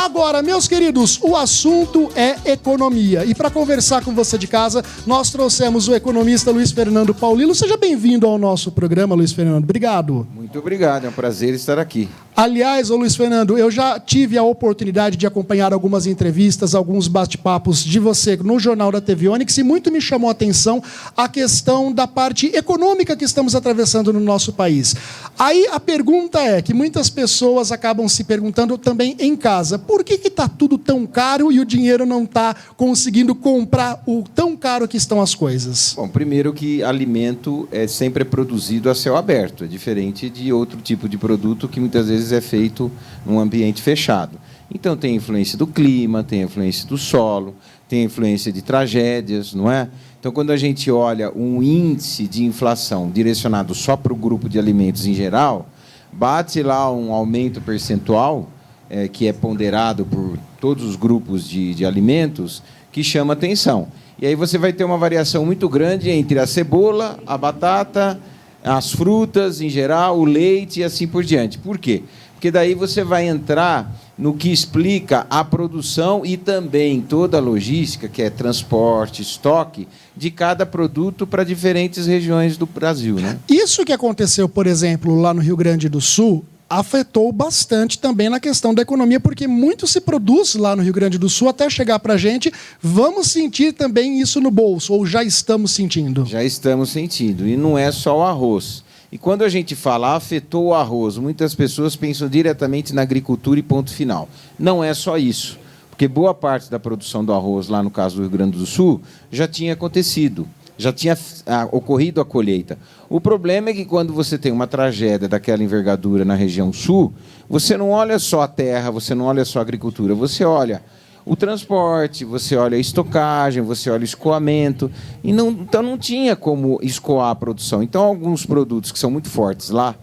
Agora, meus queridos, o assunto é economia. E para conversar com você de casa, nós trouxemos o economista Luiz Fernando Paulillo. Seja bem-vindo ao nosso programa, Luiz Fernando. Obrigado. Muito obrigado, é um prazer estar aqui. Aliás, ô Luiz Fernando, eu já tive a oportunidade de acompanhar algumas entrevistas, alguns bate-papos de você no Jornal da TV Onix, e muito me chamou a atenção a questão da parte econômica que estamos atravessando no nosso país. Aí a pergunta é, que muitas pessoas acabam se perguntando também em casa, por que está tudo tão caro e o dinheiro não está conseguindo comprar o tão caro que estão as coisas? Bom, primeiro que alimento sempre é produzido a céu aberto, é diferente de outro tipo de produto que muitas vezes é feito num ambiente fechado. Então tem a influência do clima, tem a influência do solo, tem a influência de tragédias, não é? Então, quando a gente olha um índice de inflação direcionado só para o grupo de alimentos em geral, bate lá um aumento percentual, que é ponderado por todos os grupos de alimentos, que chama atenção. E aí você vai ter uma variação muito grande entre a cebola, a batata, as frutas em geral, o leite e assim por diante. Por quê? Porque daí você vai entrar no que explica a produção e também toda a logística, que é transporte, estoque, de cada produto para diferentes regiões do Brasil, né? Isso que aconteceu, por exemplo, lá no Rio Grande do Sul, afetou bastante também na questão da economia, porque muito se produz lá no Rio Grande do Sul até chegar para a gente. Vamos sentir também isso no bolso, ou já estamos sentindo? Já estamos sentindo, e não é só o arroz. E quando a gente fala afetou o arroz, muitas pessoas pensam diretamente na agricultura e ponto final. Não é só isso, porque boa parte da produção do arroz, lá no caso do Rio Grande do Sul, já tinha acontecido, já tinha ocorrido a colheita. O problema é que quando você tem uma tragédia daquela envergadura na região sul, você não olha só a terra, você não olha só a agricultura, você olha o transporte, você olha a estocagem, você olha o escoamento, e então não tinha como escoar a produção. Então, alguns produtos que são muito fortes lá,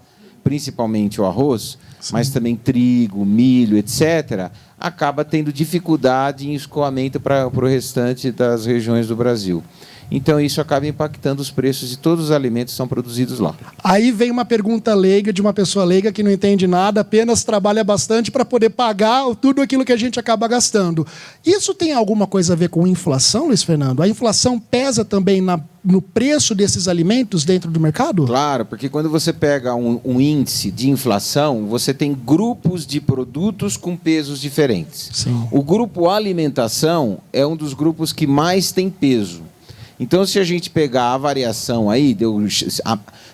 principalmente o arroz, sim, mas também trigo, milho, etc., acaba tendo dificuldade em escoamento para o restante das regiões do Brasil. Então, isso acaba impactando os preços de todos os alimentos que são produzidos lá. Aí vem uma pergunta leiga, de uma pessoa leiga que não entende nada, apenas trabalha bastante para poder pagar tudo aquilo que a gente acaba gastando. Isso tem alguma coisa a ver com inflação, Luiz Fernando? A inflação pesa também no preço desses alimentos dentro do mercado? Claro, porque quando você pega um índice de inflação, você tem grupos de produtos com pesos diferentes. Sim. O grupo alimentação é um dos grupos que mais tem peso. Então, se a gente pegar a variação aí,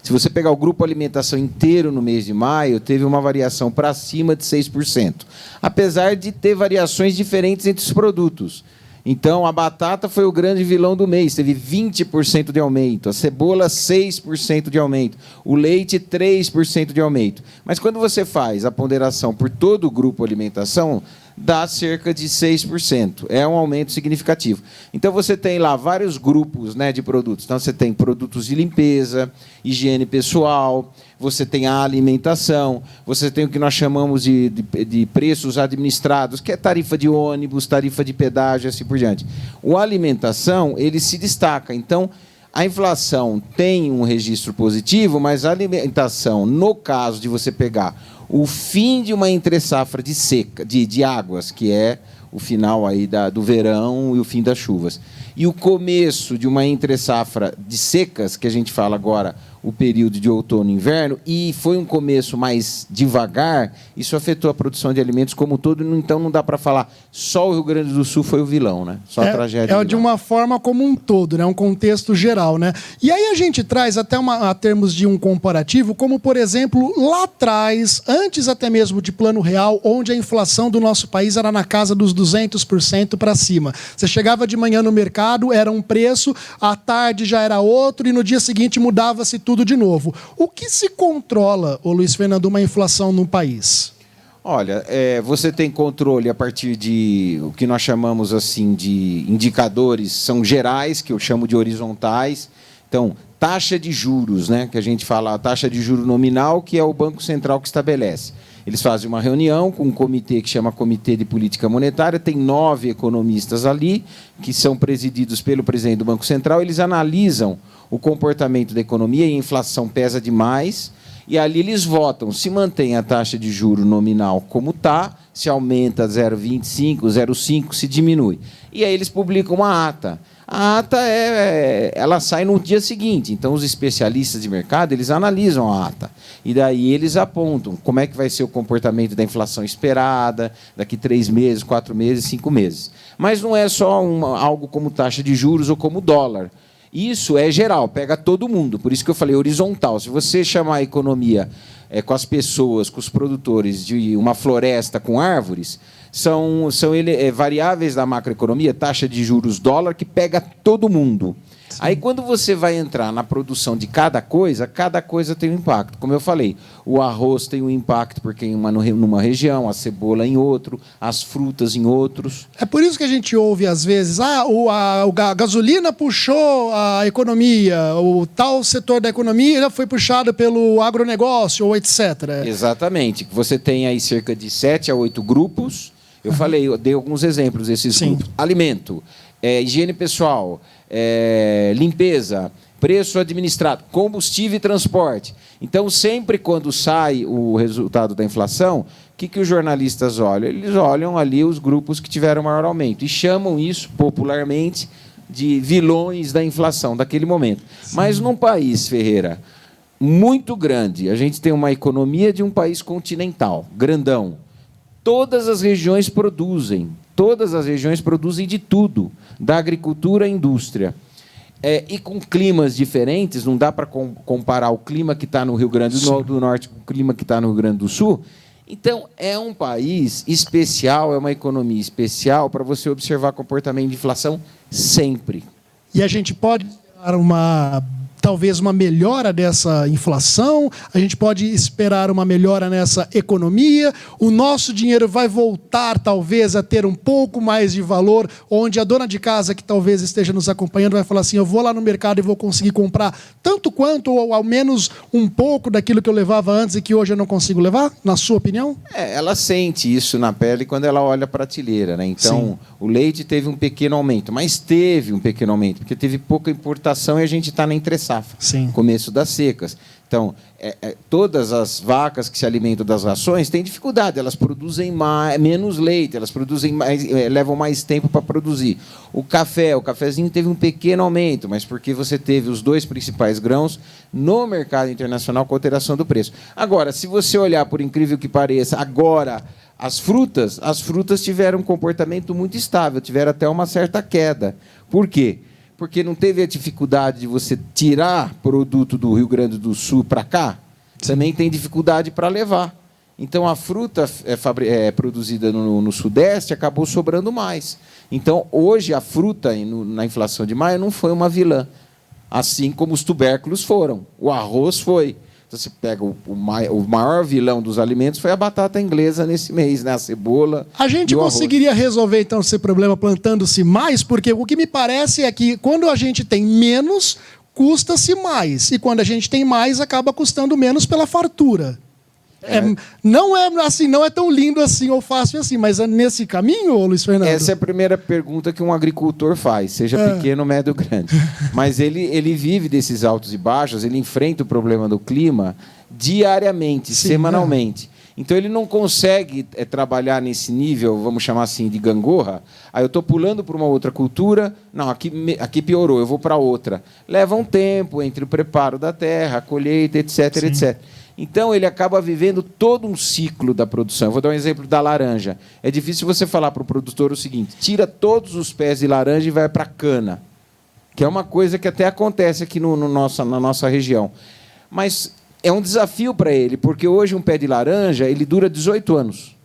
se você pegar o grupo alimentação inteiro no mês de maio, teve uma variação para cima de 6%, apesar de ter variações diferentes entre os produtos. Então, a batata foi o grande vilão do mês, teve 20% de aumento, a cebola 6% de aumento, o leite 3% de aumento. Mas quando você faz a ponderação por todo o grupo alimentação, dá cerca de 6%. É um aumento significativo. Então, você tem lá vários grupos, né, de produtos. Então, você tem produtos de limpeza, higiene pessoal, você tem a alimentação, você tem o que nós chamamos de preços administrados, que é tarifa de ônibus, tarifa de pedágio, assim por diante. O alimentação, ele se destaca. Então, a inflação tem um registro positivo, mas a alimentação, no caso de você pegar o fim de uma entre-safra de seca, de águas, que é o final aí do verão e o fim das chuvas, e o começo de uma entre-safra de secas, que a gente fala agora, o período de outono e inverno, e foi um começo mais devagar, isso afetou a produção de alimentos como um todo, então não dá para falar só o Rio Grande do Sul foi o vilão, né? Só a tragédia. É de uma forma como um todo, né? Um contexto geral, né? E aí a gente traz até a termos de um comparativo, como, por exemplo, lá atrás, antes até mesmo de Plano Real, onde a inflação do nosso país era na casa dos 200% para cima. Você chegava de manhã no mercado, era um preço, à tarde já era outro, e no dia seguinte mudava-se tudo de novo. O que se controla, ô Luiz Fernando, uma inflação num país? Olha, você tem controle a partir de o que nós chamamos assim de indicadores, são gerais, que eu chamo de horizontais. Então, taxa de juros, né, que a gente fala, a taxa de juro nominal, que é o Banco Central que estabelece. Eles fazem uma reunião com um comitê que chama Comitê de Política Monetária, tem 9 economistas ali, que são presididos pelo presidente do Banco Central, eles analisam o comportamento da economia, e a inflação pesa demais, E ali eles votam se mantém a taxa de juro nominal como está, se aumenta 0,25, 0,5, se diminui. E aí eles publicam uma ata. A ata ela sai no dia seguinte. Então, os especialistas de mercado eles analisam a ata. E daí eles apontam como é que vai ser o comportamento da inflação esperada daqui 3 meses, 4 meses, 5 meses. Mas não é só algo como taxa de juros ou como dólar. Isso é geral, pega todo mundo. Por isso que eu falei horizontal. Se você chamar a economia com as pessoas, com os produtores, de uma floresta com árvores, são variáveis da macroeconomia, taxa de juros, dólar, que pega todo mundo. Sim. Aí, quando você vai entrar na produção de cada coisa tem um impacto. Como eu falei, o arroz tem um impacto porque numa região, a cebola em outro, as frutas em outros. É por isso que a gente ouve, às vezes, a gasolina puxou a economia, o tal setor da economia foi puxado pelo agronegócio, ou etc. Exatamente. Você tem aí cerca de 7 a 8 grupos. Eu dei alguns exemplos desses grupos. Alimento, higiene pessoal, limpeza, preço administrado, combustível e transporte. Então, sempre quando sai o resultado da inflação, o que os jornalistas olham? Eles olham ali os grupos que tiveram maior aumento e chamam isso, popularmente, de vilões da inflação daquele momento. Sim. Mas num país, Ferreira, muito grande, a gente tem uma economia de um país continental, grandão. Todas as regiões produzem de tudo, da agricultura à indústria. E com climas diferentes, não dá para comparar o clima que está no Rio Grande do Norte com o clima que está no Rio Grande do Sul. Então, é um país especial, é uma economia especial para você observar comportamento de inflação sempre. E a gente pode esperar talvez uma melhora dessa inflação, a gente pode esperar uma melhora nessa economia, o nosso dinheiro vai voltar talvez a ter um pouco mais de valor, onde a dona de casa que talvez esteja nos acompanhando vai falar assim, eu vou lá no mercado e vou conseguir comprar tanto quanto, ou ao menos um pouco daquilo que eu levava antes e que hoje eu não consigo levar, na sua opinião? Ela sente isso na pele quando ela olha a prateleira, né? Então, o leite teve um pequeno aumento, mas teve um pequeno aumento, porque teve pouca importação e a gente está na entre-safra. Sim. Começo das secas. Então, todas as vacas que se alimentam das rações têm dificuldade, elas produzem menos leite, elas produzem levam mais tempo para produzir. O cafezinho teve um pequeno aumento, mas porque você teve os 2 principais grãos no mercado internacional com alteração do preço. Agora, se você olhar, por incrível que pareça, agora as frutas tiveram um comportamento muito estável, tiveram até uma certa queda. Por quê? Porque não teve a dificuldade de você tirar produto do Rio Grande do Sul para cá, também tem dificuldade para levar. Então, a fruta produzida no Sudeste acabou sobrando mais. Então, hoje, a fruta, na inflação de maio, não foi uma vilã, assim como os tubérculos foram. O arroz foi. Então, você pega o maior vilão dos alimentos foi a batata inglesa nesse mês, né? A cebola. A gente conseguiria resolver, então, esse problema plantando-se mais? Porque o que me parece é que quando a gente tem menos, custa-se mais. E quando a gente tem mais, acaba custando menos pela fartura. Não é assim, não é tão lindo assim ou fácil assim, mas é nesse caminho, Luiz Fernando? Essa é a primeira pergunta que um agricultor faz, seja pequeno, médio ou grande. Mas ele vive desses altos e baixos, ele enfrenta o problema do clima diariamente, semanalmente. Então, ele não consegue trabalhar nesse nível, vamos chamar assim, de gangorra. Aí eu estou pulando para uma outra cultura, não, aqui piorou, eu vou para outra. Leva um tempo entre o preparo da terra, a colheita, etc, etc. Então, ele acaba vivendo todo um ciclo da produção. Eu vou dar um exemplo da laranja. É difícil você falar para o produtor o seguinte, tira todos os pés de laranja e vai para a cana, que é uma coisa que até acontece aqui na nossa região. Mas é um desafio para ele, porque hoje um pé de laranja ele dura 18 anos.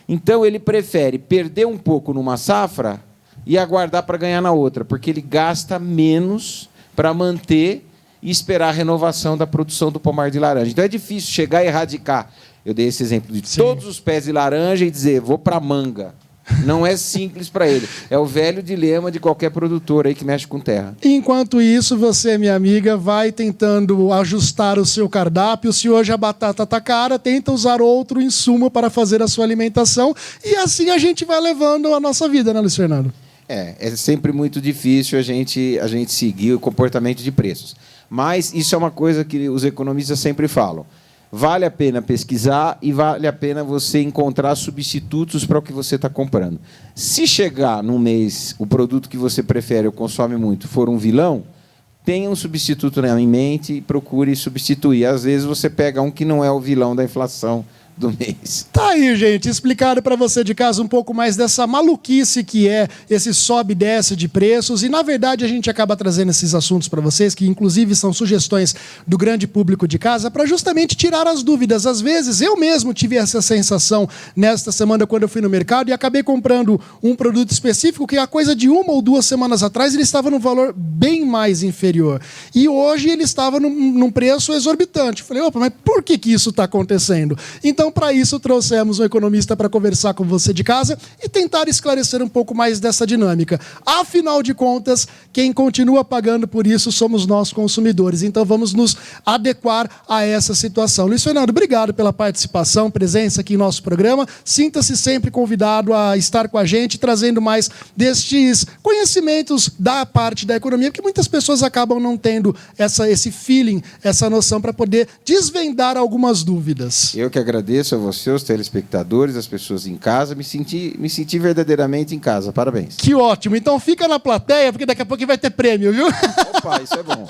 Então, ele prefere perder um pouco numa safra e aguardar para ganhar na outra, porque ele gasta menos para manter e esperar a renovação da produção do pomar de laranja. Então, é difícil chegar e erradicar. Eu dei esse exemplo de todos os pés de laranja e dizer, vou para a manga. Não é simples para ele. É o velho dilema de qualquer produtor aí que mexe com terra. Enquanto isso, você, minha amiga, vai tentando ajustar o seu cardápio. Se hoje a batata está cara, tenta usar outro insumo para fazer a sua alimentação. E assim a gente vai levando a nossa vida, né, Luiz Fernando? É sempre muito difícil a gente seguir o comportamento de preços. Mas isso é uma coisa que os economistas sempre falam. Vale a pena pesquisar e vale a pena você encontrar substitutos para o que você está comprando. Se chegar num mês, o produto que você prefere ou consome muito for um vilão, tenha um substituto em mente e procure substituir. Às vezes você pega um que não é o vilão da inflação do mês. Tá aí, gente, explicado para você de casa um pouco mais dessa maluquice que é esse sobe e desce de preços. E, na verdade, a gente acaba trazendo esses assuntos para vocês, que inclusive são sugestões do grande público de casa, para justamente tirar as dúvidas. Às vezes, eu mesmo tive essa sensação nesta semana quando eu fui no mercado e acabei comprando um produto específico que a coisa de 1 ou 2 semanas atrás ele estava num valor bem mais inferior. E hoje ele estava num preço exorbitante. Falei, opa, mas por que isso está acontecendo? Então, para isso, trouxemos um economista para conversar com você de casa e tentar esclarecer um pouco mais dessa dinâmica. Afinal de contas, quem continua pagando por isso somos nós, consumidores. Então, vamos nos adequar a essa situação. Luiz Fernando, obrigado pela participação, presença aqui em nosso programa. Sinta-se sempre convidado a estar com a gente, trazendo mais destes conhecimentos da parte da economia, porque muitas pessoas acabam não tendo esse feeling, essa noção para poder desvendar algumas dúvidas. Eu que agradeço a você, os telespectadores, as pessoas em casa. Me senti verdadeiramente em casa. Parabéns. Que ótimo. Então fica na plateia, porque daqui a pouco vai ter prêmio, viu? Opa, isso é bom.